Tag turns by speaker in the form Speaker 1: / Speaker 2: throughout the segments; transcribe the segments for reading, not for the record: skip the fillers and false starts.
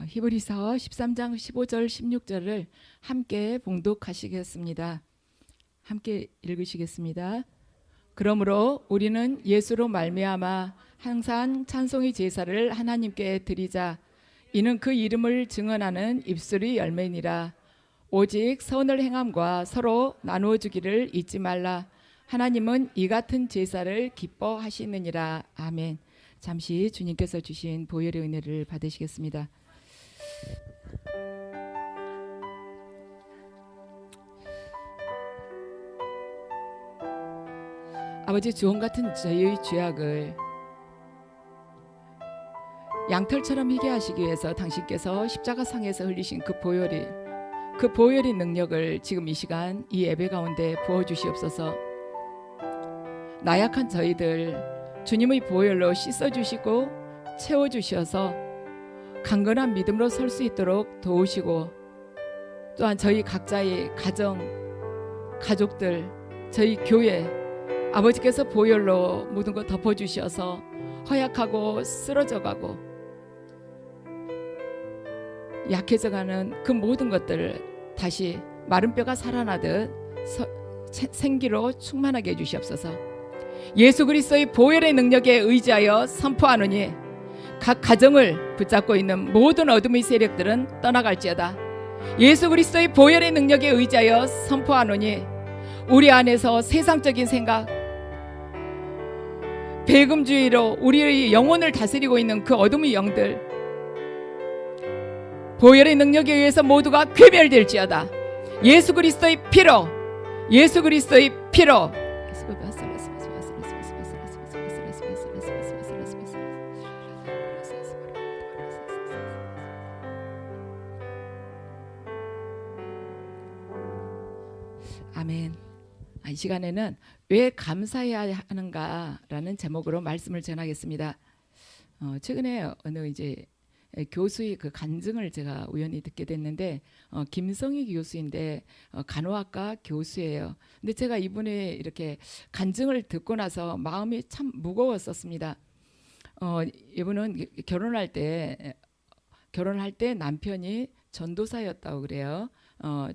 Speaker 1: 히브리서 13장 15절 16절을 함께 봉독하시겠습니다. 함께 읽으시겠습니다. 그러므로 우리는 예수로 말미암아 항상 찬송의 제사를 하나님께 드리자. 이는 그 이름을 증언하는 입술의 열매니라. 오직 선을 행함과 서로 나누어 주기를 잊지 말라. 하나님은 이 같은 제사를 기뻐하시느니라. 아멘. 잠시 주님께서 주신 보혈의 은혜를 받으시겠습니다. 아버지, 주홍 같은 저희의 죄악을 양털처럼 희게 하시기 위해서 당신께서 십자가상에서 흘리신 그 보혈의 능력을 지금 이 시간 이 예배 가운데 부어주시옵소서. 나약한 저희들 주님의 보혈로 씻어주시고 채워주셔서 강건한 믿음으로 설 수 있도록 도우시고, 또한 저희 각자의 가정, 가족들, 저희 교회 아버지께서 보혈로 모든 것 덮어주셔서 허약하고 쓰러져가고 약해져가는 그 모든 것들을 다시 마른 뼈가 살아나듯 생기로 충만하게 해주시옵소서. 예수 그리스도의 보혈의 능력에 의지하여 선포하노니 각 가정을 붙잡고 있는 모든 어둠의 세력들은 떠나갈지어다. 예수 그리스도의 보혈의 능력에 의지하여 선포하노니 우리 안에서 세상적인 생각, 배금주의로 우리의 영혼을 다스리고 있는 그 어둠의 영들, 보혈의 능력에 의해서 모두가 괴멸될지어다. 예수 그리스도의 피로, 예수 그리스도의 피로. 아멘. 이 시간에는 왜 감사해야 하는가라는 제목으로 말씀을 전하겠습니다. 최근에 어느 이제 교수의 그 간증을 제가 우연히 듣게 됐는데, 김성희 교수인데 간호학과 교수예요. 근데 제가 이분의 이렇게 간증을 듣고 나서 마음이 참 무거웠었습니다. 이분은 결혼할 때 남편이 전도사였다고 그래요.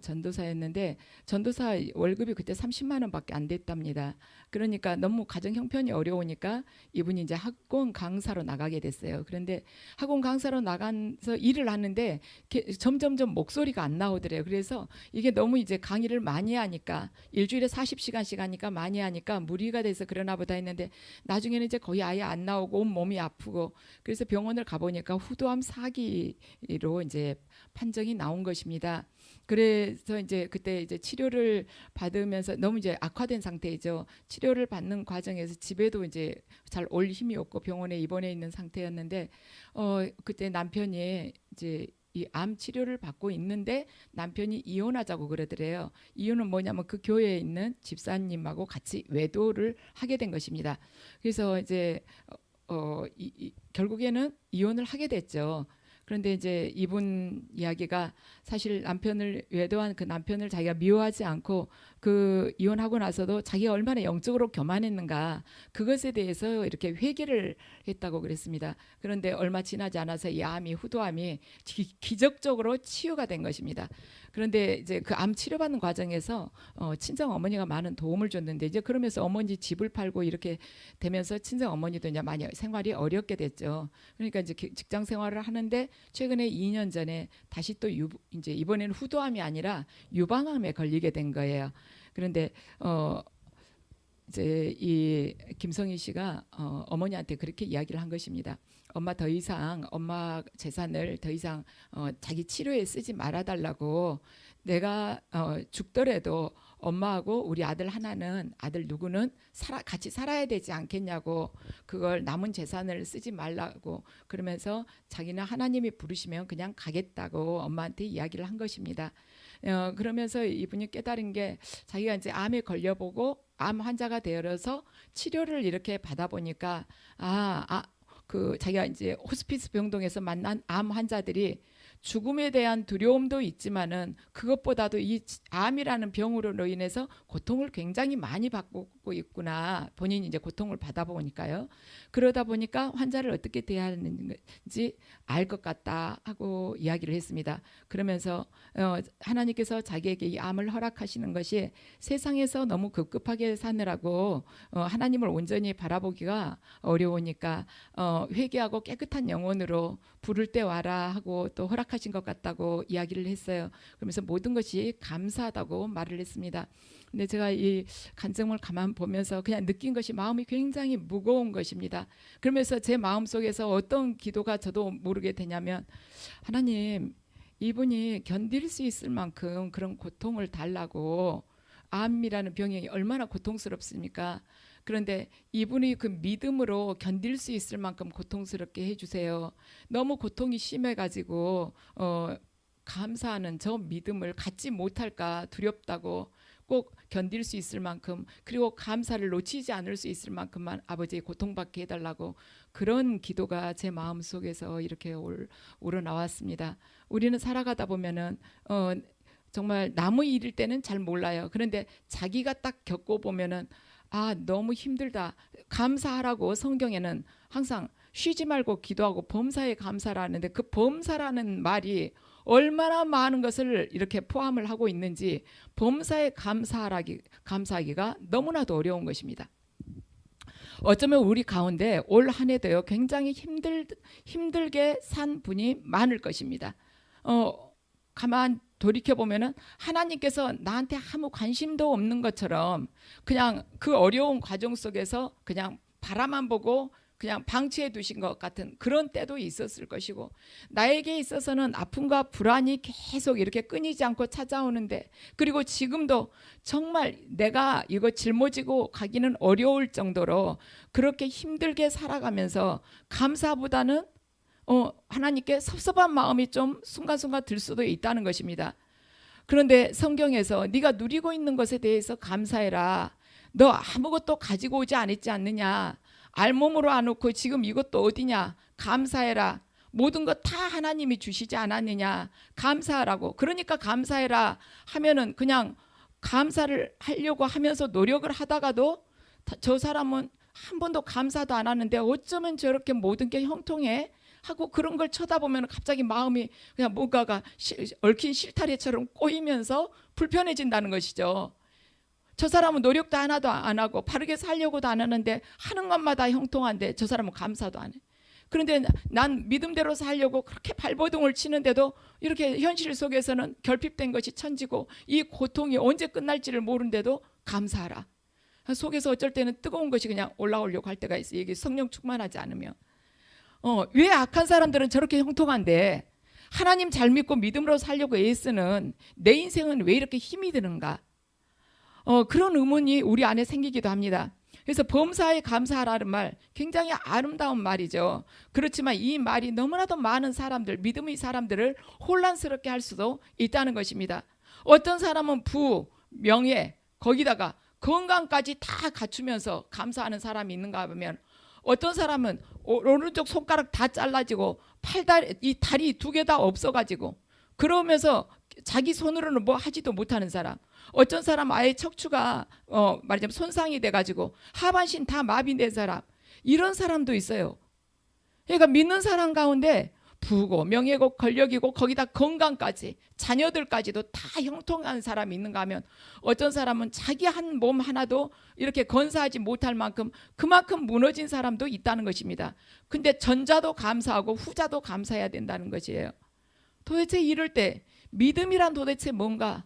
Speaker 1: 전도사였는데 전도사 월급이 그때 30만 원밖에 안 됐답니다. 그러니까 너무 가정 형편이 어려우니까 이분이 이제 학원 강사로 나가게 됐어요. 그런데 학원 강사로 나가서 일을 하는데 점점점 목소리가 안 나오더래요. 그래서 이게 너무 이제 강의를 많이 하니까 일주일에 40시간씩 하니까 많이 하니까 무리가 돼서 그러나 보다 했는데, 나중에는 이제 거의 아예 안 나오고 온 몸이 아프고, 그래서 병원을 가보니까 후두암 4기로 이제 판정이 나온 것입니다. 그래서 이제 그때 이제 치료를 받으면서 너무 이제 악화된 상태이죠. 치료를 받는 과정에서 집에도 이제 잘 올 힘이 없고 병원에 입원해 있는 상태였는데, 그때 남편이 이제 이 암 치료를 받고 있는데 남편이 이혼하자고 그러더래요. 이유는 뭐냐면 그 교회에 있는 집사님하고 같이 외도를 하게 된 것입니다. 그래서 이제 결국에는 이혼을 하게 됐죠. 그런데 이제 이분 이야기가 사실 남편을 외도한 그 남편을 자기가 미워하지 않고 그 이혼하고 나서도 자기가 얼마나 영적으로 교만했는가, 그것에 대해서 이렇게 회개를 했다고 그랬습니다. 그런데 얼마 지나지 않아서 이 암이, 후두암이 기적적으로 치유가 된 것입니다. 그런데 이제 그 암 치료받는 과정에서 친정 어머니가 많은 도움을 줬는데, 이제 그러면서 어머니 집을 팔고 이렇게 되면서 친정 어머니도 이제 많이 생활이 어렵게 됐죠. 그러니까 이제 직장 생활을 하는데 최근에 2년 전에 다시 또 이제 이번에는 후두암이 아니라 유방암에 걸리게 된 거예요. 그런데 이제 이 김성희 씨가 어머니한테 그렇게 이야기를 한 것입니다. 엄마, 더 이상 엄마 재산을 더 이상 자기 치료에 쓰지 말아달라고. 내가 죽더라도 엄마하고 우리 아들 하나는, 아들 누구는 같이 살아야 되지 않겠냐고, 그걸 남은 재산을 쓰지 말라고 그러면서 자기는 하나님이 부르시면 그냥 가겠다고 엄마한테 이야기를 한 것입니다. 그러면서 이분이 깨달은 게, 자기가 이제 암에 걸려보고 암 환자가 되어서 치료를 이렇게 받아보니까 그 자기가 이제 호스피스 병동에서 만난 암 환자들이 죽음에 대한 두려움도 있지만은 그것보다도 이 암이라는 병으로 인해서 고통을 굉장히 많이 받고 있구나. 본인이 이제 고통을 받아보니까요. 그러다 보니까 환자를 어떻게 대해야 하는지 알 것 같다 하고 이야기를 했습니다. 그러면서 하나님께서 자기에게 이 암을 허락하시는 것이 세상에서 너무 급급하게 사느라고 하나님을 온전히 바라보기가 어려우니까 회개하고 깨끗한 영혼으로 부를 때 와라 하고 또 허락하신 것 같다고 이야기를 했어요. 그러면서 모든 것이 감사하다고 말을 했습니다. 근데 제가 이 간증을 가만 보면서 그냥 느낀 것이 마음이 굉장히 무거운 것입니다. 그러면서 제 마음속에서 어떤 기도가 저도 모르게 되냐면, 하나님, 이분이 견딜 수 있을 만큼 그런 고통을 달라고. 암이라는 병이 얼마나 고통스럽습니까? 그런데 이분이 그 믿음으로 견딜 수 있을 만큼 고통스럽게 해주세요. 너무 고통이 심해가지고 감사하는 저 믿음을 갖지 못할까 두렵다고. 꼭 견딜 수 있을 만큼, 그리고 감사를 놓치지 않을 수 있을 만큼만 아버지 고통받게 해달라고, 그런 기도가 제 마음속에서 이렇게 우러나왔습니다. 우리는 살아가다 보면은 정말 나무 일일 때는 잘 몰라요. 그런데 자기가 딱 겪어보면은 너무 힘들다. 감사하라고 성경에는 항상 쉬지 말고 기도하고 범사에 감사라는데, 그 범사라는 말이 얼마나 많은 것을 이렇게 포함을 하고 있는지 범사에 감사하기가 너무나도 어려운 것입니다. 어쩌면 우리 가운데 올 한 해도요 굉장히 힘들게 산 분이 많을 것입니다. 가만 돌이켜보면은 하나님께서 나한테 아무 관심도 없는 것처럼 그냥 그 어려운 과정 속에서 그냥 바라만 보고 그냥 방치해 두신 것 같은 그런 때도 있었을 것이고, 나에게 있어서는 아픔과 불안이 계속 이렇게 끊이지 않고 찾아오는데, 그리고 지금도 정말 내가 이거 짊어지고 가기는 어려울 정도로 그렇게 힘들게 살아가면서 감사보다는 하나님께 섭섭한 마음이 좀 순간순간 들 수도 있다는 것입니다. 그런데 성경에서 네가 누리고 있는 것에 대해서 감사해라. 너 아무것도 가지고 오지 않느냐. 알몸으로 안 놓고 지금 이것도 어디냐. 감사해라. 모든 것 다 하나님이 주시지 않았느냐. 감사하라고. 그러니까 감사해라 하면은 그냥 감사를 하려고 하면서 노력을 하다가도 저 사람은 한 번도 감사도 안 하는데 어쩌면 저렇게 모든 게 형통해 하고 그런 걸 쳐다보면 갑자기 마음이 그냥 뭔가가 얽힌 실타래처럼 꼬이면서 불편해진다는 것이죠. 저 사람은 노력도 하나도 안 하고 바르게 살려고도 안 하는데 하는 것마다 형통한데 저 사람은 감사도 안 해. 그런데 난 믿음대로 살려고 그렇게 발버둥을 치는데도 이렇게 현실 속에서는 결핍된 것이 천지고 이 고통이 언제 끝날지를 모르는데도 감사하라. 속에서 어쩔 때는 뜨거운 것이 그냥 올라오려고 할 때가 있어요. 이게 성령 충만하지 않으면. 왜 악한 사람들은 저렇게 형통한데 하나님 잘 믿고 믿음으로 살려고 애쓰는 내 인생은 왜 이렇게 힘이 드는가? 그런 의문이 우리 안에 생기기도 합니다. 그래서 범사에 감사하라는 말 굉장히 아름다운 말이죠. 그렇지만 이 말이 너무나도 많은 사람들, 믿음의 사람들을 혼란스럽게 할 수도 있다는 것입니다. 어떤 사람은 부, 명예, 거기다가 건강까지 다 갖추면서 감사하는 사람이 있는가 하면, 어떤 사람은 오른쪽 손가락 다 잘라지고 이 다리 2개 다 없어가지고 그러면서 자기 손으로는 뭐 하지도 못하는 사람, 어떤 사람 아예 척추가 말하자면 손상이 돼가지고 하반신 다 마비된 사람, 이런 사람도 있어요. 그러니까 믿는 사람 가운데 부고 명예고 권력이고 거기다 건강까지 자녀들까지도 다 형통한 사람이 있는가 하면, 어떤 사람은 자기 한 몸 하나도 이렇게 건사하지 못할 만큼 그만큼 무너진 사람도 있다는 것입니다. 근데 전자도 감사하고 후자도 감사해야 된다는 것이에요. 도대체 이럴 때 믿음이란 도대체 뭔가?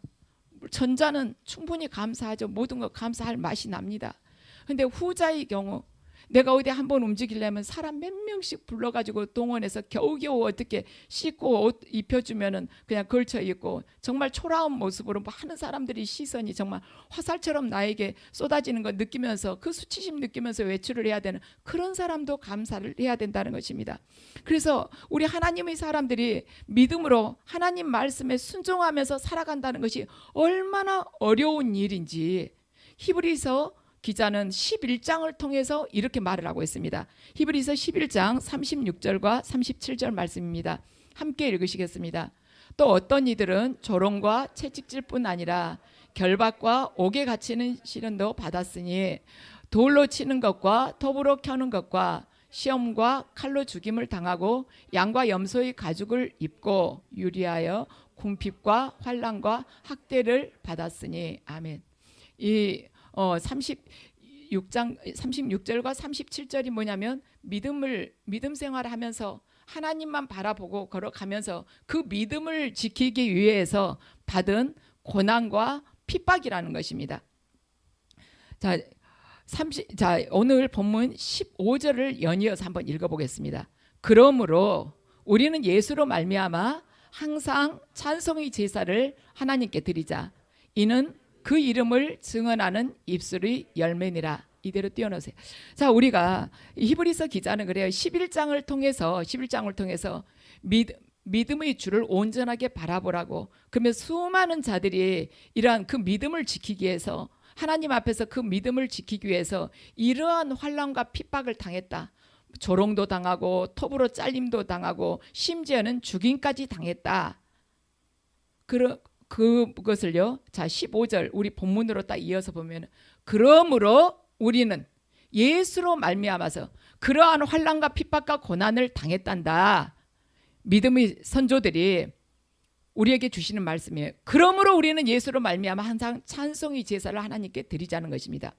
Speaker 1: 전자는 충분히 감사하죠. 모든 거 감사할 맛이 납니다. 근데 후자의 경우, 내가 어디 한번 움직이려면 사람 몇 명씩 불러가지고 동원해서 겨우겨우 어떻게 씻고 옷 입혀주면은 그냥 걸쳐 입고 정말 초라한 모습으로 하는 사람들이 시선이 정말 화살처럼 나에게 쏟아지는 걸 느끼면서 그 수치심 느끼면서 외출을 해야 되는 그런 사람도 감사를 해야 된다는 것입니다. 그래서 우리 하나님의 사람들이 믿음으로 하나님 말씀에 순종하면서 살아간다는 것이 얼마나 어려운 일인지 히브리서 기자는 11장을 통해서 이렇게 말을 하고 있습니다. 히브리서 11장 36절과 37절 말씀입니다. 함께 읽으시겠습니다. 또 어떤 이들은 조롱과 채찍질뿐 아니라 결박과 옥에 갇히는 시련도 받았으니 돌로 치는 것과 톱으로 켜는 것과 시험과 칼로 죽임을 당하고 양과 염소의 가죽을 입고 유리하여 궁핍과 환난과 학대를 받았으니. 아멘. 이 36절과 37절이 뭐냐면 믿음 생활을 하면서 하나님만 바라보고 걸어가면서 그 믿음을 지키기 위해서 받은 고난과 핍박이라는 것입니다. 자, 오늘 본문 15절을 연이어서 한번 읽어보겠습니다. 그러므로 우리는 예수로 말미암아 항상 찬송의 제사를 하나님께 드리자. 이는 그 이름을 증언하는 입술의 열매니라. 이대로 띄워놓으세요. 자, 우리가 히브리서 기자는 그래요. 11장을 통해서 믿음의 주를 온전하게 바라보라고. 그러면 수많은 자들이 이러한 그 믿음을 지키기 위해서, 하나님 앞에서 그 믿음을 지키기 위해서 이러한 환난과 핍박을 당했다. 조롱도 당하고 톱으로 잘림도 당하고 심지어는 죽임까지 당했다. 그것을요. 자, 15절 우리 본문으로 딱 이어서 보면, 그러므로 우리는 예수로 말미암아서 그러한 환난과 핍박과 고난을 당했단다. 믿음의 선조들이 우리에게 주시는 말씀이에요. 그러므로 우리는 예수로 말미암아 항상 찬송의 제사를 하나님께 드리자는 것입니다.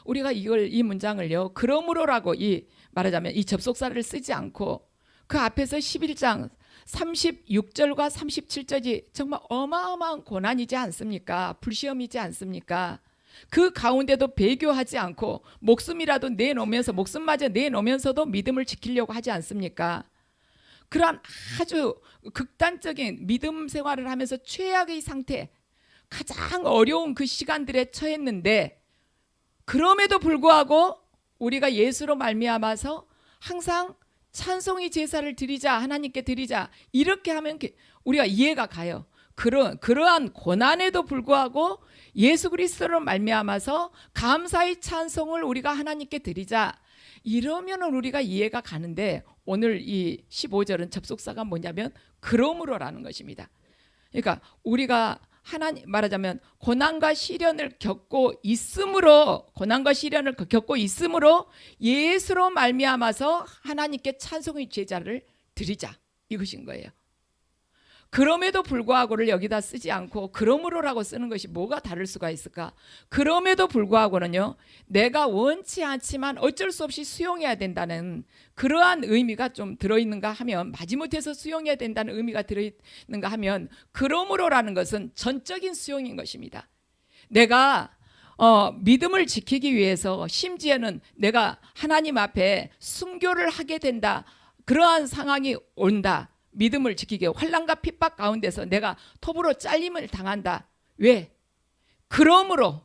Speaker 1: 우리가 이 문장을요, 그러므로라고 말하자면 이 접속사를 쓰지 않고 그 앞에서 11장 36절과 37절이 정말 어마어마한 고난이지 않습니까? 불시험이지 않습니까? 그 가운데도 배교하지 않고 목숨마저 내놓으면서도 믿음을 지키려고 하지 않습니까? 그러한 아주 극단적인 믿음 생활을 하면서 최악의 상태, 가장 어려운 그 시간들에 처했는데, 그럼에도 불구하고 우리가 예수로 말미암아서 항상 찬송의 제사를 드리자, 하나님께 드리자, 이렇게 하면 우리가 이해가 가요. 그러한 고난에도 불구하고 예수 그리스도로 말미암아서 감사의 찬송을 우리가 하나님께 드리자, 이러면 우리가 이해가 가는데, 오늘 이 15절은 접속사가 뭐냐면 그러므로라는 것입니다. 그러니까 우리가 말하자면 고난과 시련을 겪고 있으므로 예수로 말미암아서 하나님께 찬송의 제사를 드리자, 이것인 거예요. 그럼에도 불구하고를 여기다 쓰지 않고 그러므로라고 쓰는 것이 뭐가 다를 수가 있을까? 그럼에도 불구하고는요, 내가 원치 않지만 어쩔 수 없이 수용해야 된다는 그러한 의미가 좀 들어있는가 하면, 마지못해서 수용해야 된다는 의미가 들어있는가 하면, 그러므로라는 것은 전적인 수용인 것입니다. 내가 믿음을 지키기 위해서, 심지어는 내가 하나님 앞에 순교를 하게 된다, 그러한 상황이 온다, 믿음을 지키기, 환난과 핍박 가운데서 내가 톱으로 잘림을 당한다. 왜? 그러므로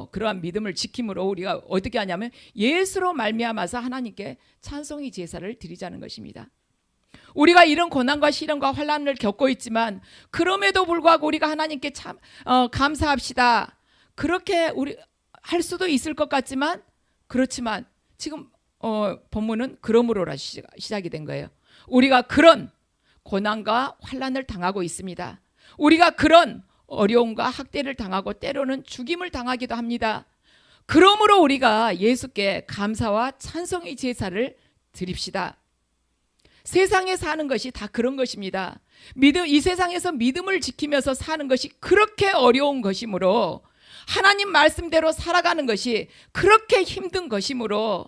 Speaker 1: 그러한 믿음을 지킴으로 우리가 어떻게 하냐면 예수로 말미암아서 하나님께 찬송의 제사를 드리자는 것입니다. 우리가 이런 고난과 시련과 환난을 겪고 있지만 그럼에도 불구하고 우리가 하나님께 감사합시다. 그렇게 우리 할 수도 있을 것 같지만, 그렇지만 지금 본문은 그러므로라 시작이 된 거예요. 우리가 그런 고난과 환난을 당하고 있습니다. 우리가 그런 어려움과 학대를 당하고 때로는 죽임을 당하기도 합니다. 그러므로 우리가 예수께 감사와 찬송의 제사를 드립시다. 세상에 사는 것이 다 그런 것입니다. 이 세상에서 믿음을 지키면서 사는 것이 그렇게 어려운 것이므로, 하나님 말씀대로 살아가는 것이 그렇게 힘든 것이므로,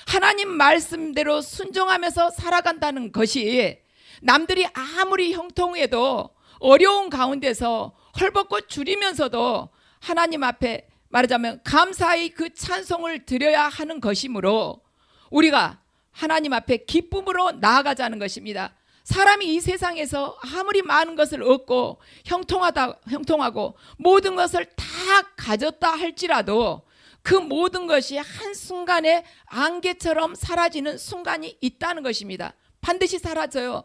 Speaker 1: 하나님 말씀대로 순종하면서 살아간다는 것이 남들이 아무리 형통해도 어려운 가운데서 헐벗고 줄이면서도 하나님 앞에 말하자면 감사의 그 찬송을 드려야 하는 것이므로 우리가 하나님 앞에 기쁨으로 나아가자는 것입니다. 사람이 이 세상에서 아무리 많은 것을 얻고 형통하고 모든 것을 다 가졌다 할지라도 그 모든 것이 한순간에 안개처럼 사라지는 순간이 있다는 것입니다. 반드시 사라져요.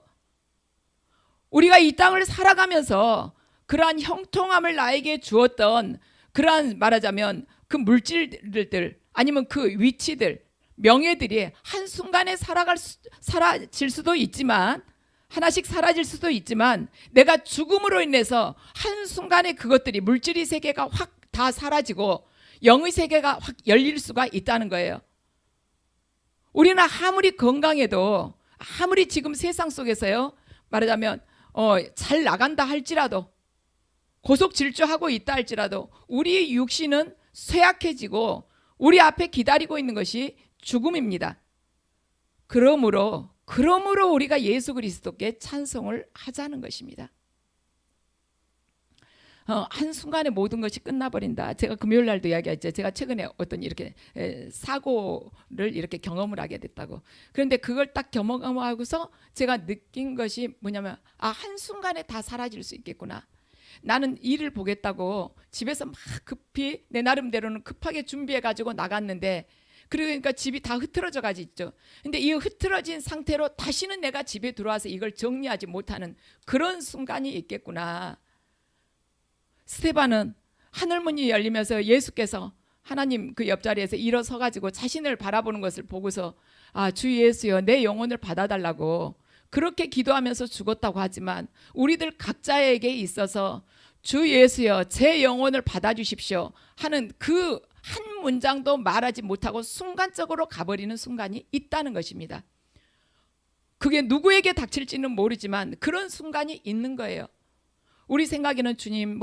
Speaker 1: 우리가 이 땅을 살아가면서 그러한 형통함을 나에게 주었던 그러한 말하자면 그 물질들 아니면 그 위치들, 명예들이 한순간에 사라질 수도 있지만, 하나씩 사라질 수도 있지만, 내가 죽음으로 인해서 한순간에 그것들이, 물질의 세계가 확 다 사라지고 영의 세계가 확 열릴 수가 있다는 거예요. 우리는 아무리 건강해도, 아무리 지금 세상 속에서요, 말하자면 잘 나간다 할지라도, 고속 질주하고 있다 할지라도 우리의 육신은 쇠약해지고 우리 앞에 기다리고 있는 것이 죽음입니다. 그러므로 우리가 예수 그리스도께 찬송을 하자는 것입니다. 한순간에 모든 것이 끝나버린다. 제가 금요일 날도 이야기했죠. 제가 최근에 어떤 이렇게 사고를 이렇게 경험을 하게 됐다고. 그런데 그걸 딱 경험하고서 제가 느낀 것이 뭐냐면, 한순간에 다 사라질 수 있겠구나. 나는 일을 보겠다고 집에서 막 급히, 내 나름대로는 급하게 준비해가지고 나갔는데, 그러니까 집이 다 흐트러져 가지 있죠. 근데 이 흐트러진 상태로 다시는 내가 집에 들어와서 이걸 정리하지 못하는 그런 순간이 있겠구나. 스데반은 하늘문이 열리면서 예수께서 하나님 그 옆자리에서 일어서 가지고 자신을 바라보는 것을 보고서, 주 예수여, 내 영혼을 받아달라고 그렇게 기도하면서 죽었다고 하지만, 우리들 각자에게 있어서 주 예수여, 제 영혼을 받아주십시오 하는 그 한 문장도 말하지 못하고 순간적으로 가버리는 순간이 있다는 것입니다. 그게 누구에게 닥칠지는 모르지만 그런 순간이 있는 거예요. 우리 생각에는 주님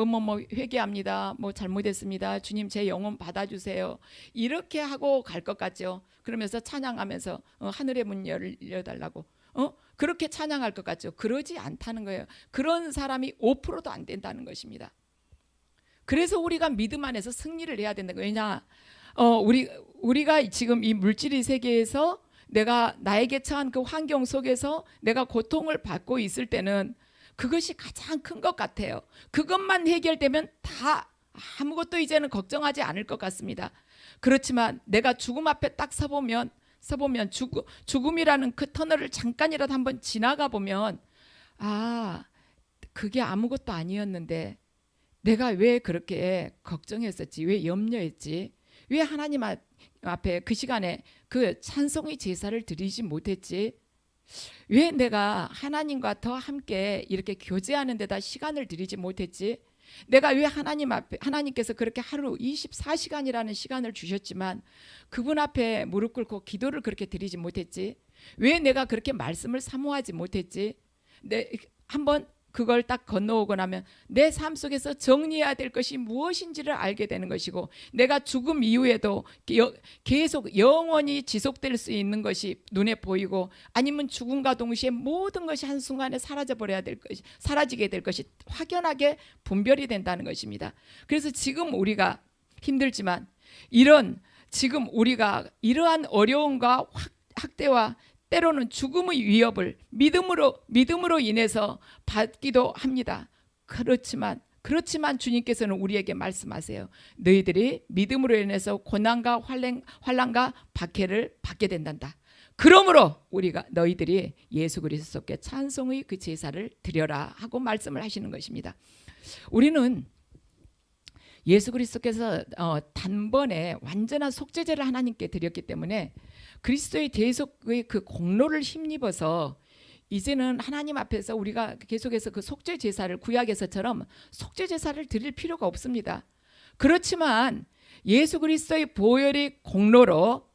Speaker 1: 회개합니다, 잘못했습니다, 주님 제 영혼 받아주세요, 이렇게 하고 갈 것 같죠. 그러면서 찬양하면서 하늘의 문 열려달라고 그렇게 찬양할 것 같죠. 그러지 않다는 거예요. 그런 사람이 5%도 안 된다는 것입니다. 그래서 우리가 믿음 안에서 승리를 해야 된다는 거예요. 왜냐, 우리가 지금 이 물질의 세계에서 내가 나에게 처한 그 환경 속에서 내가 고통을 받고 있을 때는 그것이 가장 큰 것 같아요. 그것만 해결되면 다 아무것도 이제는 걱정하지 않을 것 같습니다. 그렇지만 내가 죽음 앞에 딱 서보면 죽음이라는 그 터널을 잠깐이라도 한번 지나가 보면, 그게 아무것도 아니었는데 내가 왜 그렇게 걱정했었지, 왜 염려했지, 왜 하나님 앞에 그 시간에 그 찬송의 제사를 드리지 못했지, 왜 내가 하나님과 더 함께 이렇게 교제하는 데다 시간을 들이지 못했지, 내가 왜 하나님 앞에, 하나님께서 그렇게 하루 24시간이라는 시간을 주셨지만 그분 앞에 무릎 꿇고 기도를 그렇게 드리지 못했지, 왜 내가 그렇게 말씀을 사모하지 못했지. 한번 그걸 딱 건너오고 나면 내 삶 속에서 정리해야 될 것이 무엇인지를 알게 되는 것이고, 내가 죽음 이후에도 계속 영원히 지속될 수 있는 것이 눈에 보이고, 아니면 죽음과 동시에 모든 것이 한순간에 사라지게 될 것이 확연하게 분별이 된다는 것입니다. 그래서 지금 우리가 힘들지만, 지금 우리가 이러한 어려움과 학대와 때로는 죽음의 위협을 믿음으로 인해서 받기도 합니다. 그렇지만 주님께서는 우리에게 말씀하세요. 너희들이 믿음으로 인해서 고난과 환난과 박해를 받게 된단다. 그러므로 너희들이 예수 그리스도께 찬송의 그 제사를 드려라 하고 말씀을 하시는 것입니다. 우리는 예수 그리스도께서 단번에 완전한 속죄제를 하나님께 드렸기 때문에 그리스도의 대속의 그 공로를 힘입어서 이제는 하나님 앞에서 우리가 계속해서 그 속죄 제사를, 구약에서처럼 속죄 제사를 드릴 필요가 없습니다. 그렇지만 예수 그리스도의 보혈의 공로로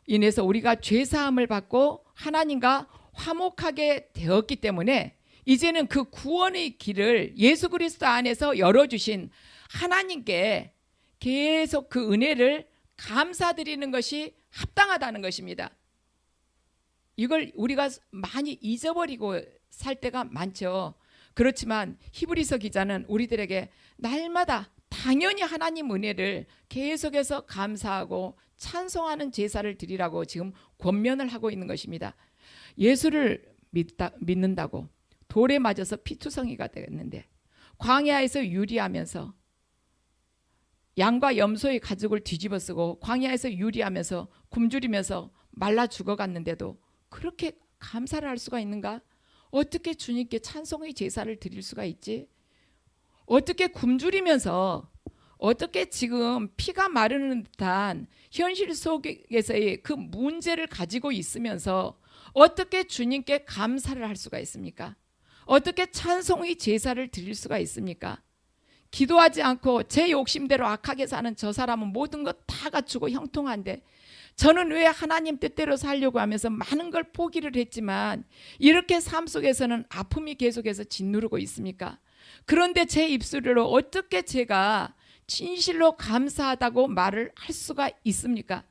Speaker 1: 인해서 우리가 죄 사함을 받고 하나님과 화목하게 되었기 때문에 이제는 그 구원의 길을 예수 그리스도 안에서 열어주신 하나님께 계속 그 은혜를 감사드리는 것이 합당하다는 것입니다. 이걸 우리가 많이 잊어버리고 살 때가 많죠. 그렇지만 히브리서 기자는 우리들에게 날마다 당연히 하나님 은혜를 계속해서 감사하고 찬송하는 제사를 드리라고 지금 권면을 하고 있는 것입니다. 예수를 믿는다고 돌에 맞아서 피투성이가 되었는데, 광야에서 유리하면서 양과 염소의 가죽을 뒤집어 쓰고 광야에서 유리하면서 굶주리면서 말라 죽어갔는데도 그렇게 감사를 할 수가 있는가? 어떻게 주님께 찬송의 제사를 드릴 수가 있지? 어떻게 굶주리면서 어떻게 지금 피가 마르는 듯한 현실 속에서의 그 문제를 가지고 있으면서 어떻게 주님께 감사를 할 수가 있습니까? 어떻게 찬송의 제사를 드릴 수가 있습니까? 기도하지 않고 제 욕심대로 악하게 사는 저 사람은 모든 것 다 갖추고 형통한데 저는 왜 하나님 뜻대로 살려고 하면서 많은 걸 포기를 했지만 이렇게 삶 속에서는 아픔이 계속해서 짓누르고 있습니까? 그런데 제 입술로 어떻게 제가 진실로 감사하다고 말을 할 수가 있습니까?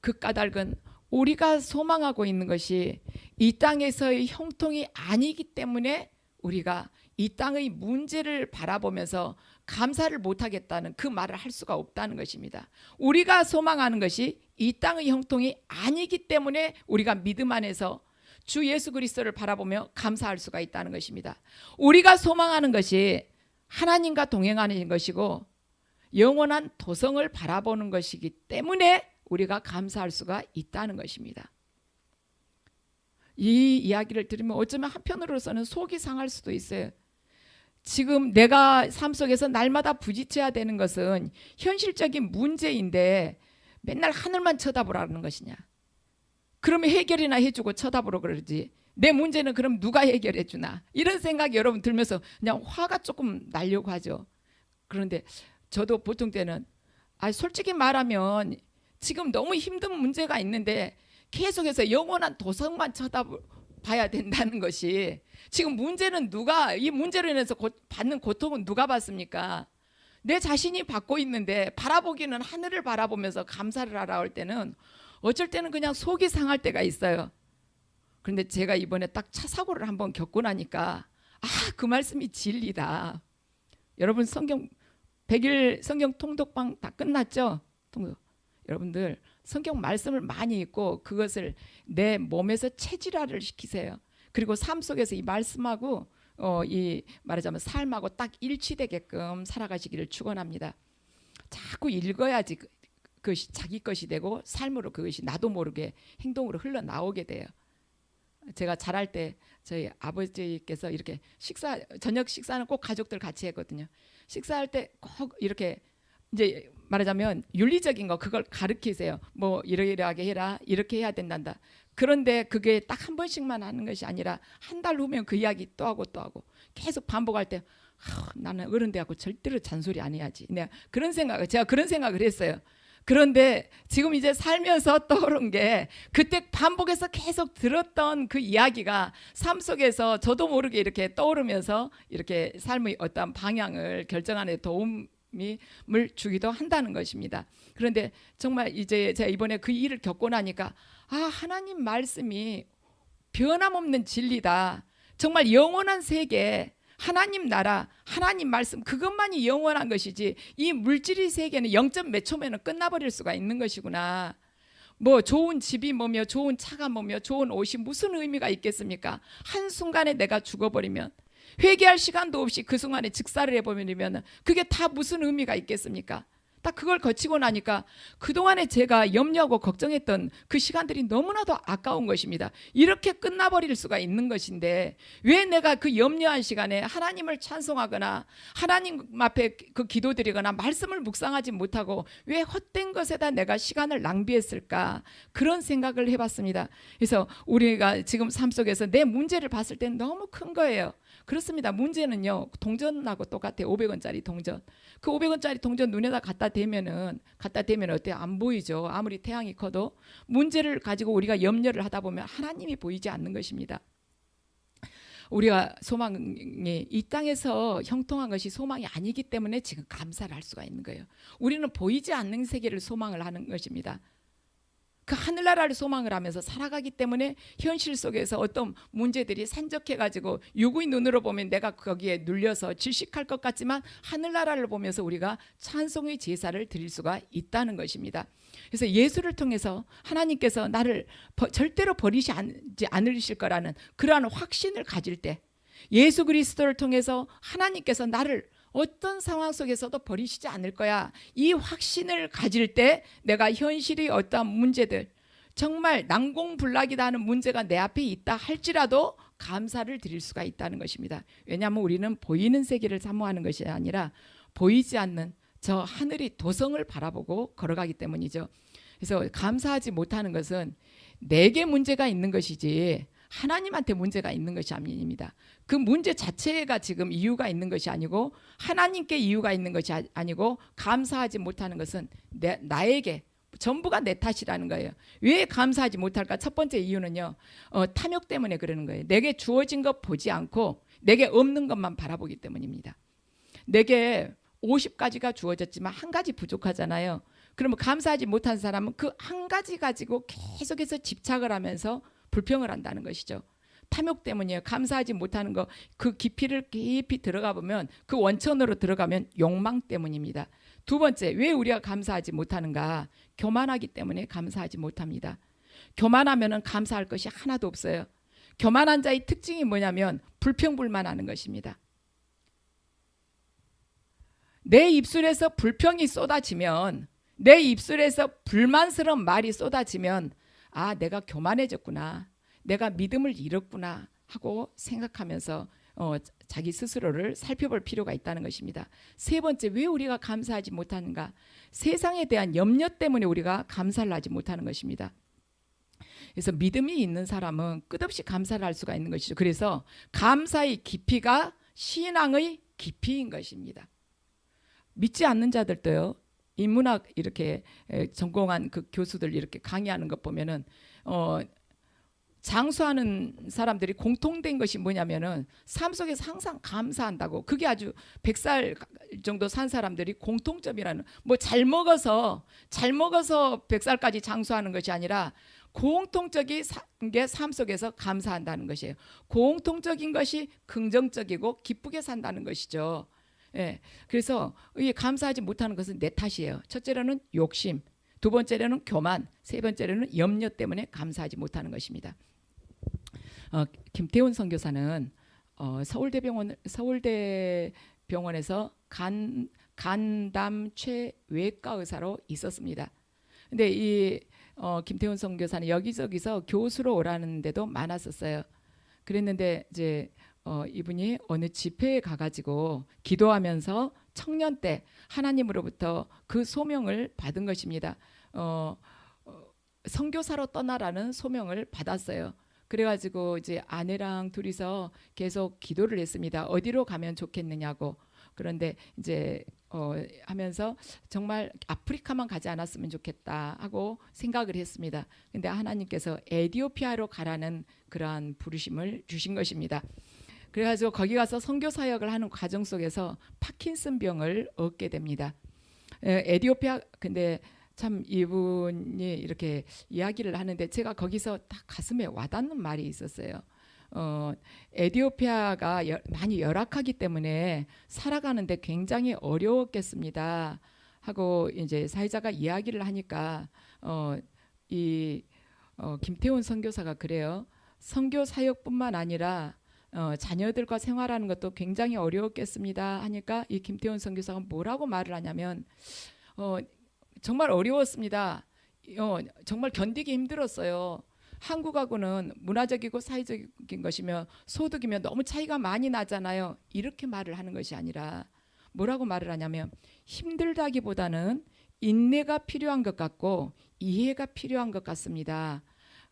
Speaker 1: 그 까닭은 우리가 소망하고 있는 것이 이 땅에서의 형통이 아니기 때문에 우리가 이 땅의 문제를 바라보면서 감사를 못하겠다는 그 말을 할 수가 없다는 것입니다. 우리가 소망하는 것이 이 땅의 형통이 아니기 때문에 우리가 믿음 안에서 주 예수 그리스도를 바라보며 감사할 수가 있다는 것입니다. 우리가 소망하는 것이 하나님과 동행하는 것이고 영원한 도성을 바라보는 것이기 때문에 우리가 감사할 수가 있다는 것입니다. 이 이야기를 들으면 어쩌면 한편으로서는 속이 상할 수도 있어요. 지금 내가 삶 속에서 날마다 부딪혀야 되는 것은 현실적인 문제인데 맨날 하늘만 쳐다보라는 것이냐. 그러면 해결이나 해주고 쳐다보러 그러지. 내 문제는 그럼 누가 해결해 주나. 이런 생각이 여러분 들면서 그냥 화가 조금 나려고 하죠. 그런데 저도 보통 때는 솔직히 말하면 지금 너무 힘든 문제가 있는데 계속해서 영원한 도성만 쳐다봐야 된다는 것이 지금 문제는 누가 이 문제로 인해서 받는 고통은 누가 받습니까? 내 자신이 받고 있는데 바라보기는 하늘을 바라보면서 감사를 하라 할 때는 어쩔 때는 그냥 속이 상할 때가 있어요. 그런데 제가 이번에 딱 차 사고를 한번 겪고 나니까 그 말씀이 진리다. 여러분 성경 100일 성경 통독방 다 끝났죠? 여러분들 성경 말씀을 많이 읽고 그것을 내 몸에서 체질화를 시키세요. 그리고 삶 속에서 이 말씀하고 이 말하자면 삶하고 딱 일치되게끔 살아가시기를 축원합니다. 자꾸 읽어야지 그것이 자기 것이 되고 삶으로 그것이 나도 모르게 행동으로 흘러나오게 돼요. 제가 자랄 때 저희 아버지께서 이렇게 저녁 식사는 꼭 가족들 같이 했거든요. 식사할 때 꼭 이렇게 이제 말하자면 윤리적인 거 그걸 가르치세요. 뭐 이러이러하게 해라, 이렇게 해야 된단다. 그런데 그게 딱 한 번씩만 하는 것이 아니라 한 달 후면 그 이야기 또 하고 또 하고 계속 반복할 때 나는 어른 돼갖고 절대로 잔소리 안 해야지. 제가 그런 생각을 했어요. 그런데 지금 이제 살면서 떠오른 게 그때 반복해서 계속 들었던 그 이야기가 삶 속에서 저도 모르게 이렇게 떠오르면서 이렇게 삶의 어떤 방향을 결정하는 데 도움을 주기도 한다는 것입니다. 그런데 정말 이제 제가 이번에 그 일을 겪고 나니까 하나님 말씀이 변함없는 진리다. 정말 영원한 세계, 하나님 나라, 하나님 말씀 그것만이 영원한 것이지 이 물질의 세계는 0. 몇 초면 끝나버릴 수가 있는 것이구나. 뭐 좋은 집이 뭐며 좋은 차가 뭐며 좋은 옷이 무슨 의미가 있겠습니까? 한순간에 내가 죽어버리면 회개할 시간도 없이 그 순간에 즉사를 해버리면 그게 다 무슨 의미가 있겠습니까? 딱 그걸 거치고 나니까 그동안에 제가 염려하고 걱정했던 그 시간들이 너무나도 아까운 것입니다. 이렇게 끝나버릴 수가 있는 것인데 왜 내가 그 염려한 시간에 하나님을 찬송하거나 하나님 앞에 그 기도드리거나 말씀을 묵상하지 못하고 왜 헛된 것에다 내가 시간을 낭비했을까? 그런 생각을 해봤습니다. 그래서 우리가 지금 삶 속에서 내 문제를 봤을 때는 너무 큰 거예요. 그렇습니다. 문제는요 동전하고 똑같아요. 500원짜리 동전. 그 500원짜리 동전 눈에다 갖다 대면은 어때요? 안 보이죠. 아무리 태양이 커도 문제를 가지고 우리가 염려를 하다 보면 하나님이 보이지 않는 것입니다. 우리가 소망이 이 땅에서 형통한 것이 소망이 아니기 때문에 지금 감사를 할 수가 있는 거예요. 우리는 보이지 않는 세계를 소망을 하는 것입니다. 그 하늘나라를 소망을 하면서 살아가기 때문에 현실 속에서 어떤 문제들이 산적해가지고 육의 눈으로 보면 내가 거기에 눌려서 질식할 것 같지만 하늘나라를 보면서 우리가 찬송의 제사를 드릴 수가 있다는 것입니다. 그래서 예수를 통해서 하나님께서 나를 절대로 버리지 않으실 거라는 그러한 확신을 가질 때 예수 그리스도를 통해서 하나님께서 나를 어떤 상황 속에서도 버리시지 않을 거야. 이 확신을 가질 때 내가 현실의 어떠한 문제들 정말 난공불락이다 하는 문제가 내 앞에 있다 할지라도 감사를 드릴 수가 있다는 것입니다. 왜냐하면 우리는 보이는 세계를 사모하는 것이 아니라 보이지 않는 저 하늘이 도성을 바라보고 걸어가기 때문이죠. 그래서 감사하지 못하는 것은 내게 문제가 있는 것이지 하나님한테 문제가 있는 것이 아닙니다. 그 문제 자체가 지금 이유가 있는 것이 아니고 하나님께 이유가 있는 것이 아니고 감사하지 못하는 것은 나에게 전부가 내 탓이라는 거예요. 왜 감사하지 못할까? 첫 번째 이유는요, 탐욕 때문에 그러는 거예요. 내게 주어진 것 보지 않고 내게 없는 것만 바라보기 때문입니다. 내게 50가지가 주어졌지만 한 가지 부족하잖아요. 그러면 감사하지 못한 사람은 그 한 가지 가지고 계속해서 집착을 하면서 불평을 한다는 것이죠. 탐욕 때문이에요. 감사하지 못하는 거, 그 깊이를 깊이 들어가 보면, 그 원천으로 들어가면 욕망 때문입니다. 두 번째, 왜 우리가 감사하지 못하는가? 교만하기 때문에 감사하지 못합니다. 교만하면은 감사할 것이 하나도 없어요. 교만한 자의 특징이 뭐냐면 불평불만하는 것입니다. 내 입술에서 불평이 쏟아지면, 내 입술에서 불만스러운 말이 쏟아지면, 아, 내가 교만해졌구나, 내가 믿음을 잃었구나 하고 생각하면서 자기 스스로를 살펴볼 필요가 있다는 것입니다. 세 번째, 왜 우리가 감사하지 못하는가? 세상에 대한 염려 때문에 우리가 감사를 하지 못하는 것입니다. 그래서 믿음이 있는 사람은 끝없이 감사를 할 수가 있는 것이죠. 그래서 감사의 깊이가 신앙의 깊이인 것입니다. 믿지 않는 자들도요, 인문학 이렇게 전공한 그 교수들 이렇게 강의하는 것 보면은 장수하는 사람들이 공통된 것이 뭐냐면은 삶 속에서 항상 감사한다고. 그게 아주 100살 정도 산 사람들이 공통점이라는, 뭐 잘 먹어서 100살까지 장수하는 것이 아니라 공통적인 게 삶 속에서 감사한다는 것이에요. 공통적인 것이 긍정적이고 기쁘게 산다는 것이죠. 예, 그래서 이 감사하지 못하는 것은 내 탓이에요. 첫째로는 욕심, 두 번째로는 교만, 세 번째로는 염려 때문에 감사하지 못하는 것입니다. 김태훈 선교사는 서울대병원에서 간담최 외과 의사로 있었습니다. 근데 이 김태훈 선교사는 여기저기서 교수로 오라는 데도 많았었어요. 그랬는데 이제 이분이 어느 집회에 가가지고 기도하면서 청년 때 하나님으로부터 그 소명을 받은 것입니다. 선교사로 떠나라는 소명을 받았어요. 그래가지고 이제 아내랑 둘이서 계속 기도를 했습니다. 어디로 가면 좋겠느냐고. 그런데 이제 하면서 정말 아프리카만 가지 않았으면 좋겠다 하고 생각을 했습니다. 근데 하나님께서 에티오피아로 가라는 그러한 부르심을 주신 것입니다. 그래가지고 거기 가서 선교 사역을 하는 과정 속에서 파킨슨 병을 얻게 됩니다. 에티오피아, 근데 참 이분이 이렇게 이야기를 하는데 제가 거기서 딱 가슴에 와닿는 말이 있었어요. 에티오피아가 많이 열악하기 때문에 살아가는데 굉장히 어려웠겠습니다 하고 이제 사회자가 이야기를 하니까 김태훈 선교사가 그래요. 선교 사역뿐만 아니라 자녀들과 생활하는 것도 굉장히 어려웠겠습니다 하니까 이 김태훈 선교사가 뭐라고 말을 하냐면 정말 어려웠습니다. 정말 견디기 힘들었어요. 한국하고는 문화적이고 사회적인 것이며 소득이며 너무 차이가 많이 나잖아요. 이렇게 말을 하는 것이 아니라 뭐라고 말을 하냐면 힘들다기보다는 인내가 필요한 것 같고 이해가 필요한 것 같습니다.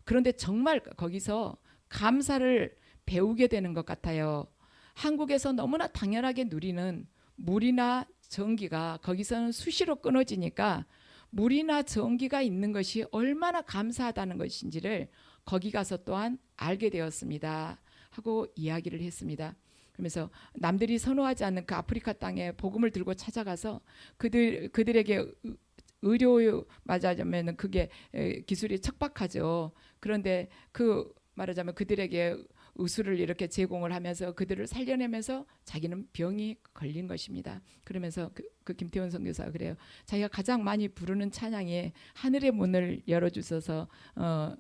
Speaker 1: 그런데 정말 거기서 감사를 배우게 되는 것 같아요. 한국에서 너무나 당연하게 누리는 물이나 전기가 거기서는 수시로 끊어지니까 물이나 전기가 있는 것이 얼마나 감사하다는 것인지를 거기 가서 또한 알게 되었습니다 하고 이야기를 했습니다. 그러면서 남들이 선호하지 않는 그 아프리카 땅에 복음을 들고 찾아가서 그들에게 의료 맞아자면 그게 기술이 척박하죠. 그런데 말하자면 그들에게 의술을 이렇게 제공을 하면서 그들을 살려내면서 자기는 병이 걸린 것입니다. 그러면서 그 김태훈 선교사가 그래요. 자기가 가장 많이 부르는 찬양이 하늘의 문을 열어주셔서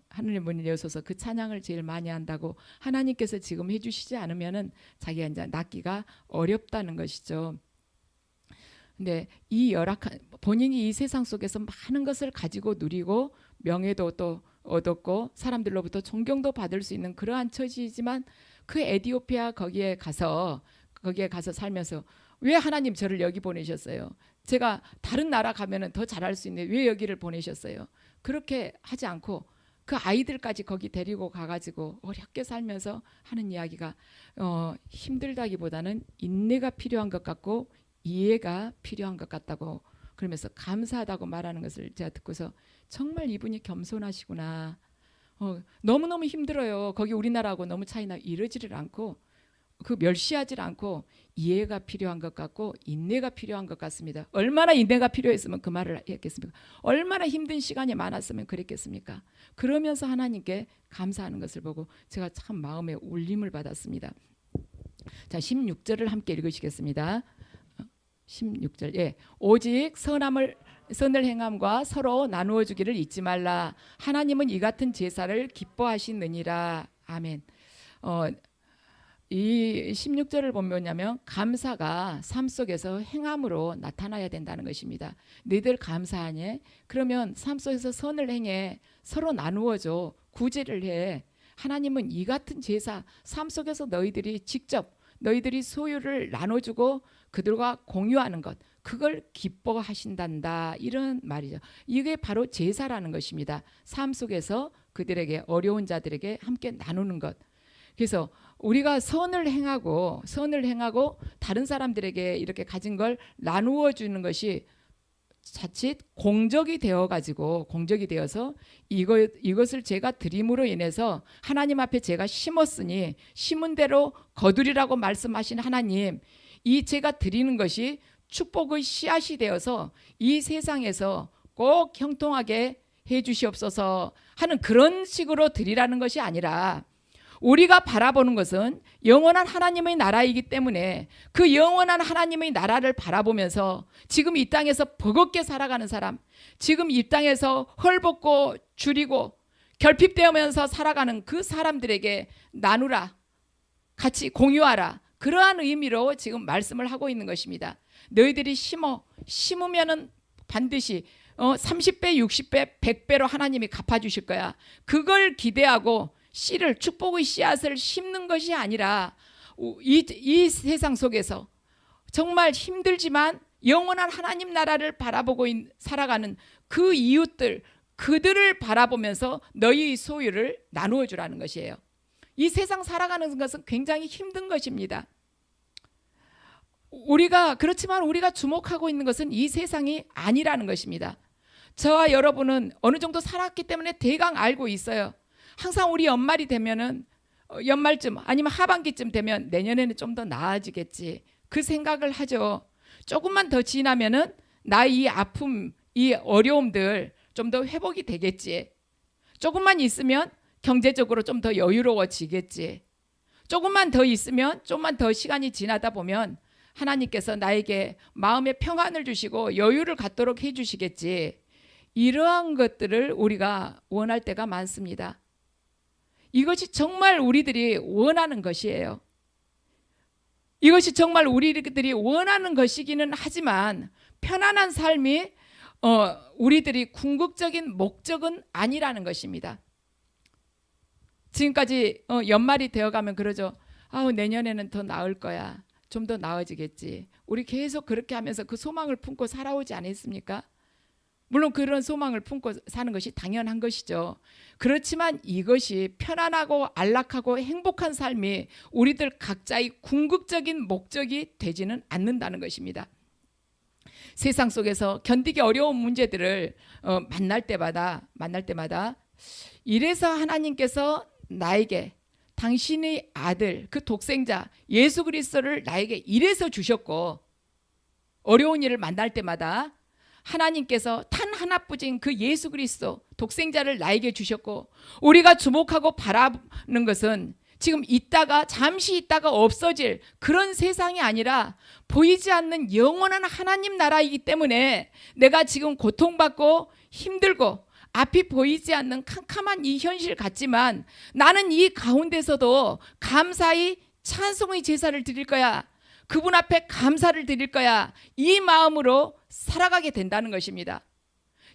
Speaker 1: 하늘의 문을 여셔서 그 찬양을 제일 많이 한다고, 하나님께서 지금 해주시지 않으면은 자기가 이제 낫기가 어렵다는 것이죠. 근데 이 열악한 본인이 이 세상 속에서 많은 것을 가지고 누리고 명예도 또 얻었고 사람들로부터 존경도 받을 수 있는 그러한 처지이지만 그 에티오피아 거기에 가서 살면서 왜 하나님 저를 여기 보내셨어요? 제가 다른 나라 가면은 더 잘할 수 있는데 왜 여기를 보내셨어요? 그렇게 하지 않고 그 아이들까지 거기 데리고 가가지고 어렵게 살면서 하는 이야기가 힘들다기보다는 인내가 필요한 것 같고 이해가 필요한 것 같다고, 그러면서 감사하다고 말하는 것을 제가 듣고서 정말 이분이 겸손하시구나. 너무너무 힘들어요. 거기 우리나라하고 너무 차이나 이러지를 않고 그 멸시하지 않고 이해가 필요한 것 같고 인내가 필요한 것 같습니다. 얼마나 인내가 필요했으면 그 말을 했겠습니까? 얼마나 힘든 시간이 많았으면 그랬겠습니까? 그러면서 하나님께 감사하는 것을 보고 제가 참 마음에 울림을 받았습니다. 자, 16절을 함께 읽으시겠습니다. 16절. 예. 오직 선을 행함과 서로 나누어 주기를 잊지 말라. 하나님은 이 같은 제사를 기뻐하시느니라. 아멘. 이 16절을 보면 뭐냐면 감사가 삶 속에서 행함으로 나타나야 된다는 것입니다. 너희들 감사하니? 그러면 삶 속에서 선을 행해, 서로 나누어줘, 구제를 해. 하나님은 이 같은 제사, 삶 속에서 너희들이 직접 너희들이 소유를 나눠주고 그들과 공유하는 것, 그걸 기뻐하신단다, 이런 말이죠. 이게 바로 제사라는 것입니다. 삶 속에서 그들에게, 어려운 자들에게 함께 나누는 것. 그래서 우리가 선을 행하고 다른 사람들에게 이렇게 가진 걸 나누어 주는 것이 자칫 공적이 되어서 이것을 제가 드림으로 인해서 하나님 앞에 제가 심었으니 심은 대로 거두리라고 말씀하신 하나님, 이 제가 드리는 것이 축복의 씨앗이 되어서 이 세상에서 꼭 형통하게 해 주시옵소서 하는 그런 식으로 드리라는 것이 아니라, 우리가 바라보는 것은 영원한 하나님의 나라이기 때문에 그 영원한 하나님의 나라를 바라보면서 지금 이 땅에서 버겁게 살아가는 사람, 지금 이 땅에서 헐벗고 줄이고 결핍되면서 살아가는 그 사람들에게 나누라, 같이 공유하라, 그러한 의미로 지금 말씀을 하고 있는 것입니다. 너희들이 심으면은 반드시 30배, 60배, 100배로 하나님이 갚아주실 거야. 그걸 기대하고 씨를, 축복의 씨앗을 심는 것이 아니라 이 세상 속에서 정말 힘들지만 영원한 하나님 나라를 바라보고 살아가는 그 이웃들, 그들을 바라보면서 너희의 소유를 나누어 주라는 것이에요. 이 세상 살아가는 것은 굉장히 힘든 것입니다. 그렇지만 우리가 주목하고 있는 것은 이 세상이 아니라는 것입니다. 저와 여러분은 어느 정도 살았기 때문에 대강 알고 있어요. 항상 우리 연말이 되면은 연말쯤 아니면 하반기쯤 되면 내년에는 좀 더 나아지겠지, 그 생각을 하죠. 조금만 더 지나면은 나의 이 아픔, 이 어려움들 좀 더 회복이 되겠지. 조금만 있으면 경제적으로 좀 더 여유로워지겠지. 조금만 더 있으면, 좀만 더 시간이 지나다 보면 하나님께서 나에게 마음의 평안을 주시고 여유를 갖도록 해주시겠지. 이러한 것들을 우리가 원할 때가 많습니다. 이것이 정말 우리들이 원하는 것이에요. 이것이 정말 우리들이 원하는 것이기는 하지만 편안한 삶이 우리들이 궁극적인 목적은 아니라는 것입니다. 지금까지 연말이 되어가면 그러죠. 내년에는 더 나을 거야. 좀 더 나아지겠지. 우리 계속 그렇게 하면서 그 소망을 품고 살아오지 않았습니까? 물론 그런 소망을 품고 사는 것이 당연한 것이죠. 그렇지만 이것이 편안하고 안락하고 행복한 삶이 우리들 각자의 궁극적인 목적이 되지는 않는다는 것입니다. 세상 속에서 견디기 어려운 문제들을 만날 때마다 이래서 하나님께서 나에게 당신의 아들, 그 독생자 예수 그리스도를 나에게 이래서 주셨고, 어려운 일을 만날 때마다 하나님께서 단 하나뿐인 그 예수 그리스도 독생자를 나에게 주셨고, 우리가 주목하고 바라는 것은 지금 잠시 있다가 없어질 그런 세상이 아니라 보이지 않는 영원한 하나님 나라이기 때문에 내가 지금 고통받고 힘들고 앞이 보이지 않는 캄캄한 이 현실 같지만 나는 이 가운데서도 감사히 찬송의 제사를 드릴 거야. 그분 앞에 감사를 드릴 거야. 이 마음으로 살아가게 된다는 것입니다.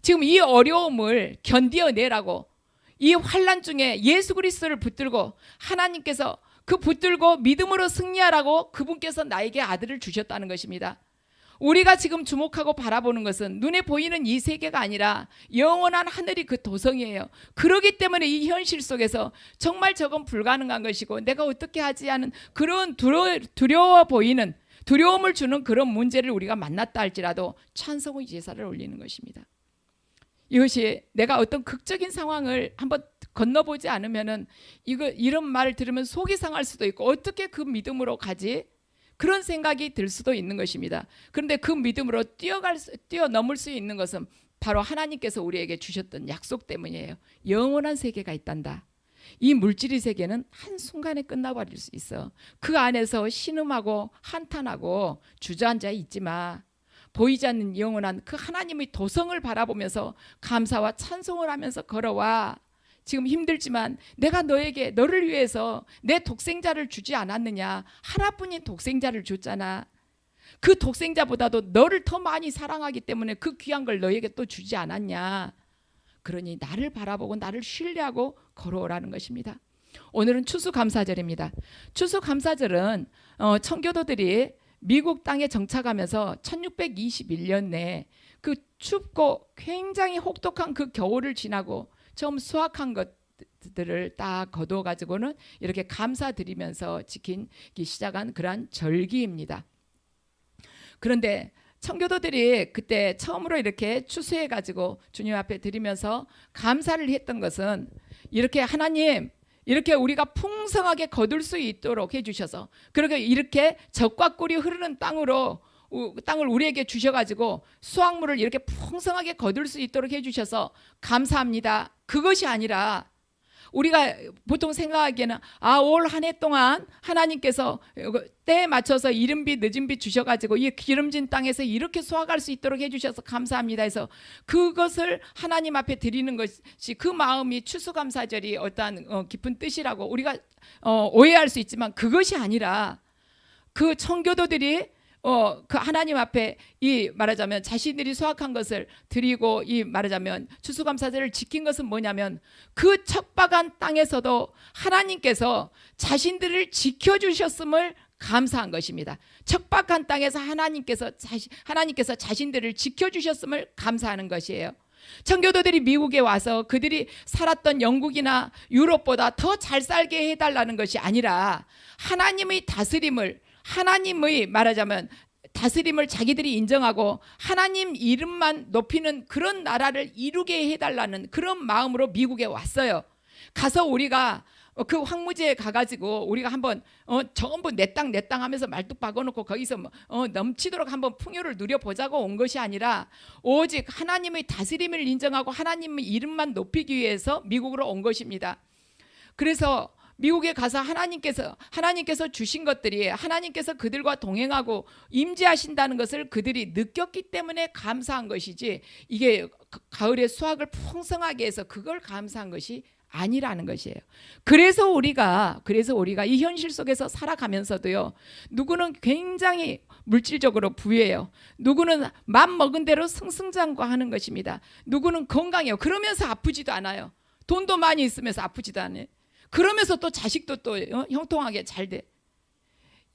Speaker 1: 지금 이 어려움을 견디어내라고, 이 환난 중에 예수 그리스도를 붙들고 하나님께서 그 붙들고 믿음으로 승리하라고 그분께서 나에게 아들을 주셨다는 것입니다. 우리가 지금 주목하고 바라보는 것은 눈에 보이는 이 세계가 아니라 영원한 하늘이 그 도성이에요. 그렇기 때문에 이 현실 속에서 정말 저건 불가능한 것이고 내가 어떻게 하지 하는 그런 두려워 보이는, 두려움을 주는 그런 문제를 우리가 만났다 할지라도 찬송의 제사를 올리는 것입니다. 이것이 내가 어떤 극적인 상황을 한번 건너보지 않으면은 이런 말을 들으면 속이 상할 수도 있고 어떻게 그 믿음으로 가지? 그런 생각이 들 수도 있는 것입니다. 그런데 그 믿음으로 뛰어넘을 수 있는 것은 바로 하나님께서 우리에게 주셨던 약속 때문이에요. 영원한 세계가 있단다. 이 물질의 세계는 한순간에 끝나버릴 수 있어. 그 안에서 신음하고 한탄하고 주저앉아 있지 마. 보이지 않는 영원한 그 하나님의 도성을 바라보면서 감사와 찬송을 하면서 걸어와. 지금 힘들지만 내가 너를 위해서 내 독생자를 주지 않았느냐. 하나뿐인 독생자를 줬잖아. 그 독생자보다도 너를 더 많이 사랑하기 때문에 그 귀한 걸 너에게 또 주지 않았냐. 그러니 나를 바라보고 나를 신뢰하고 걸어오라는 것입니다. 오늘은 추수감사절입니다. 추수감사절은 청교도들이 미국 땅에 정착하면서 1621년에 그 춥고 굉장히 혹독한 그 겨울을 지나고 처음 수확한 것들을 딱 거두어 가지고는 이렇게 감사드리면서 시작한 그러한 절기입니다. 그런데 청교도들이 그때 처음으로 이렇게 추수해 가지고 주님 앞에 드리면서 감사를 했던 것은 이렇게 하나님 이렇게 우리가 풍성하게 거둘 수 있도록 해주셔서 그렇게 이렇게 젖과 꿀이 흐르는 땅을 우리에게 주셔가지고 수확물을 이렇게 풍성하게 거둘 수 있도록 해주셔서 감사합니다. 그것이 아니라 우리가 보통 생각하기에는 올 한 해 동안 하나님께서 때에 맞춰서 이른 빛 늦은 빛 주셔가지고 이 기름진 땅에서 이렇게 수확할 수 있도록 해주셔서 감사합니다 해서 그것을 하나님 앞에 드리는 것이 그 마음이 추수감사절이 어떠한 깊은 뜻이라고 우리가 오해할 수 있지만 그것이 아니라 그 청교도들이 그 하나님 앞에 이 말하자면 자신들이 수확한 것을 드리고 이 말하자면 추수감사절을 지킨 것은 뭐냐면 그 척박한 땅에서도 하나님께서 자신들을 지켜주셨음을 감사한 것입니다. 척박한 땅에서 하나님께서 자신들을 지켜주셨음을 감사하는 것이에요. 청교도들이 미국에 와서 그들이 살았던 영국이나 유럽보다 더 잘 살게 해달라는 것이 아니라 하나님의 다스림을 하나님의 말하자면 다스림을 자기들이 인정하고 하나님 이름만 높이는 그런 나라를 이루게 해달라는 그런 마음으로 미국에 왔어요. 가서 우리가 그 황무지에 가가지고 우리가 한번 전부 내 땅 하면서 말뚝 박아놓고 거기서 넘치도록 한번 풍요를 누려보자고 온 것이 아니라 오직 하나님의 다스림을 인정하고 하나님의 이름만 높이기 위해서 미국으로 온 것입니다. 그래서 미국에 가서 하나님께서 주신 것들이 하나님께서 그들과 동행하고 임재하신다는 것을 그들이 느꼈기 때문에 감사한 것이지 이게 가을에 수확을 풍성하게 해서 그걸 감사한 것이 아니라는 것이에요. 그래서 우리가 이 현실 속에서 살아가면서도요. 누구는 굉장히 물질적으로 부유해요. 누구는 맘 먹은 대로 승승장구하는 것입니다. 누구는 건강해요. 그러면서 아프지도 않아요. 돈도 많이 있으면서 아프지도 않아요. 그러면서 또 자식도 또 형통하게 잘 돼.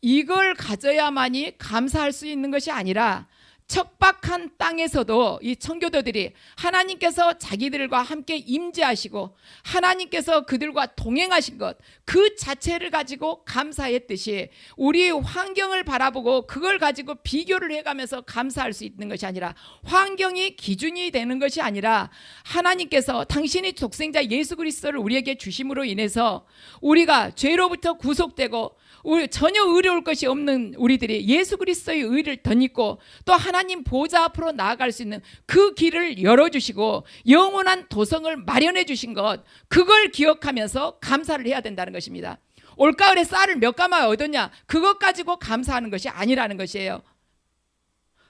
Speaker 1: 이걸 가져야만이 감사할 수 있는 것이 아니라 척박한 땅에서도 이 청교도들이 하나님께서 자기들과 함께 임재하시고 하나님께서 그들과 동행하신 것 그 자체를 가지고 감사했듯이 우리 환경을 바라보고 그걸 가지고 비교를 해가면서 감사할 수 있는 것이 아니라 환경이 기준이 되는 것이 아니라 하나님께서 당신이 독생자 예수 그리스도를 우리에게 주심으로 인해서 우리가 죄로부터 구속되고 우리 전혀 의로울 것이 없는 우리들이 예수 그리스도의 의를 덧입고 또 하나님 보좌 앞으로 나아갈 수 있는 그 길을 열어주시고 영원한 도성을 마련해 주신 것 그걸 기억하면서 감사를 해야 된다는 것입니다. 올가을에 쌀을 몇 가마 얻었냐 그것 가지고 감사하는 것이 아니라는 것이에요.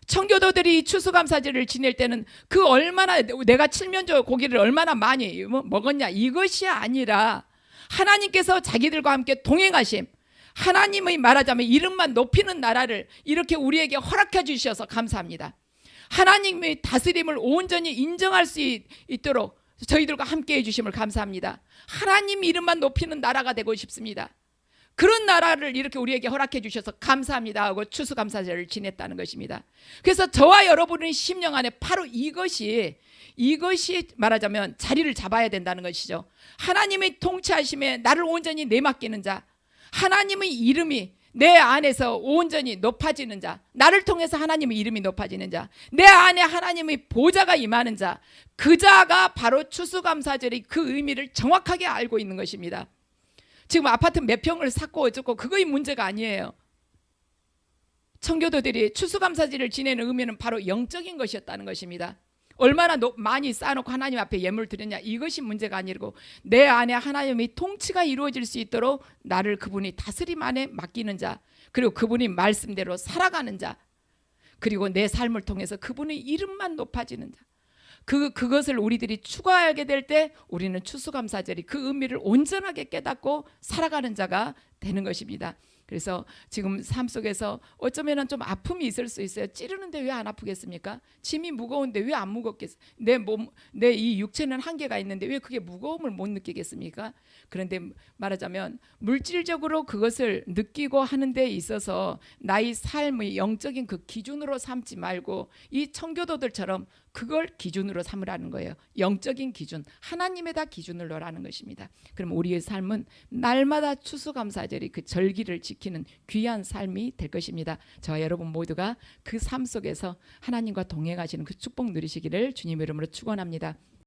Speaker 1: 청교도들이 추수감사절을 지낼 때는 그 얼마나 내가 칠면조 고기를 얼마나 많이 먹었냐 이것이 아니라 하나님께서 자기들과 함께 동행하심 하나님의 말하자면 이름만 높이는 나라를 이렇게 우리에게 허락해 주셔서 감사합니다. 하나님의 다스림을 온전히 인정할 수 있도록 저희들과 함께 해주심을 감사합니다. 하나님 이름만 높이는 나라가 되고 싶습니다. 그런 나라를 이렇게 우리에게 허락해 주셔서 감사합니다 하고 추수감사절을 지냈다는 것입니다. 그래서 저와 여러분의 심령 안에 바로 이것이 말하자면 자리를 잡아야 된다는 것이죠. 하나님의 통치하심에 나를 온전히 내맡기는 자, 하나님의 이름이 내 안에서 온전히 높아지는 자, 나를 통해서 하나님의 이름이 높아지는 자, 내 안에 하나님의 보좌가 임하는 자, 그 자가 바로 추수감사절의 그 의미를 정확하게 알고 있는 것입니다. 지금 아파트 몇 평을 샀고 어쩌고 그거의 문제가 아니에요. 청교도들이 추수감사절을 지내는 의미는 바로 영적인 것이었다는 것입니다. 얼마나 많이 쌓아놓고 하나님 앞에 예물 드렸냐, 이것이 문제가 아니고 내 안에 하나님의 통치가 이루어질 수 있도록 나를 그분이 다스림 안에 맡기는 자, 그리고 그분이 말씀대로 살아가는 자, 그리고 내 삶을 통해서 그분의 이름만 높아지는 자, 그것을 우리들이 추구하게 될 때 우리는 추수감사절이 그 의미를 온전하게 깨닫고 살아가는 자가 되는 것입니다. 그래서 지금 삶 속에서 어쩌면 좀 아픔이 있을 수 있어요. 찌르는데 왜 안 아프겠습니까? 짐이 무거운데 왜 안 무겁겠어요? 내 이 육체는 한계가 있는데 왜 그게 무거움을 못 느끼겠습니까? 그런데 말하자면 물질적으로 그것을 느끼고 하는 데 있어서 나의 삶의 영적인 그 기준으로 삼지 말고 이 청교도들처럼 그걸 기준으로 삼으라는 거예요. 영적인 기준, 하나님에다 기준을 놓으라는 것입니다. 그럼 우리의 삶은 날마다 추수감사절이 그 절기를 지키는 귀한 삶이 될 것입니다. 저와 여러분 모두가 그 삶 속에서 하나님과 동행하시는 그 축복 누리시기를 주님의 이름으로 축원합니다.